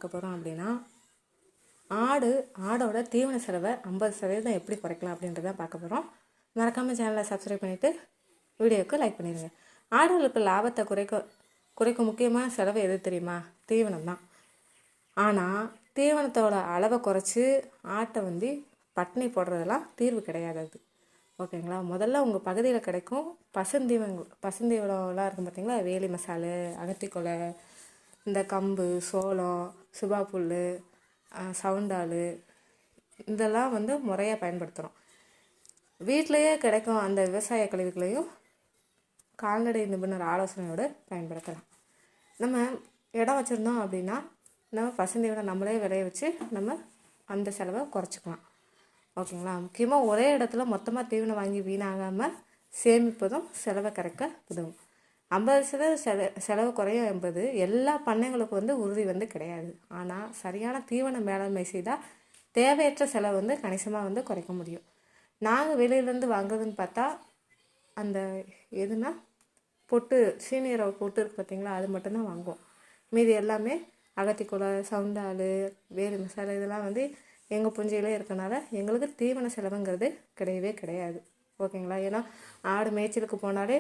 பார்க்க போகிறோம் அப்படின்னா, ஆடோட தீவன செலவை 50% எப்படி குறைக்கலாம் அப்படின்றத பார்க்க போகிறோம். மறக்காமல் சேனலை சப்ஸ்கிரைப் பண்ணிவிட்டு வீடியோவுக்கு லைக் பண்ணிடுங்க. ஆடுகளுக்கு லாபத்தை குறைக்கும் முக்கியமான செலவு எது தெரியுமா? தீவனம் தான். ஆனால் தீவனத்தோட அளவை குறைச்சி ஆட்டை பட்டினி போடுறதெல்லாம் தீர்வு கிடையாது அது. ஓகேங்களா? முதல்ல உங்கள் பகுதியில் கிடைக்கும் பசுந்தீவனம்லாம் இருக்கும் பார்த்தீங்களா? வேலி மசாலு, அகத்திக்கொலை, இந்த கம்பு, சோளம், சுபா புல், சவுண்டால், இதெல்லாம் முறையாக பயன்படுத்துகிறோம். வீட்டிலையே கிடைக்கும் அந்த விவசாய கழிவுகளையும் கால்நடை நிபுணர் ஆலோசனையோடு பயன்படுத்தலாம். நம்ம இடம் வச்சுருந்தோம் அப்படின்னா நம்ம பசுந்தீவனம் நம்மளே விளைய வச்சு நம்ம அந்த செலவை குறைச்சிக்கலாம். ஓகேங்களா? முக்கியமாக ஒரே இடத்துல மொத்தமாக தீவனம் வாங்கி வீணாகாமல் சேமிப்பதும் செலவை குறைக்க உதவும். 50% செலவு குறையும் என்பது எல்லா பண்ணைங்களுக்கும் உறுதி கிடையாது. ஆனால் சரியான தீவன மேலாண்மை செய்தால் தேவையற்ற செலவு கணிசமாக குறைக்க முடியும். நாங்கள் வெளியிலேருந்து வாங்குறதுன்னு பார்த்தா அந்த எதுனா பொட்டு சீனியரை பொட்டு இருக்குது பார்த்தீங்களா, அது மட்டும்தான் வாங்குவோம். மீதி எல்லாமே அகத்திக்குலை, சவுண்டால், வேலி மசாலா இதெல்லாம் எங்கள் புஞ்சையிலே இருக்கனால எங்களுக்கு தீவன செலவுங்கிறது கிடையவே கிடையாது. ஓகேங்களா? ஏன்னா ஆடு மேய்ச்சலுக்கு போனாலே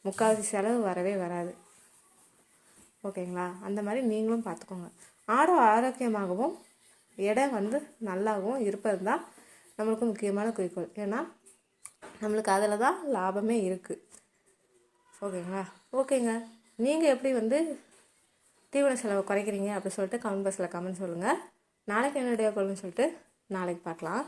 முக்கால்வாசி செலவு வரவே வராது. ஓகேங்களா? அந்த மாதிரி நீங்களும் பார்த்துக்கோங்க. ஆடு ஆரோக்கியமாகவும் எடை நல்லாகவும் இருப்பது தான் நம்மளுக்கு முக்கியமான குறிக்கோள். ஏன்னா நம்மளுக்கு அதில் தான் லாபமே இருக்குது. ஓகேங்களா? ஓகேங்க, நீங்கள் எப்படி தீவன செலவை குறைக்கிறீங்க அப்படி சொல்லிட்டு கமெண்ட் பாக்ஸில் கமெண்ட் சொல்லுங்கள். நாளைக்கு என்னுடைய கொள்ளுன்னு சொல்லிட்டு நாளைக்கு பார்க்கலாம்.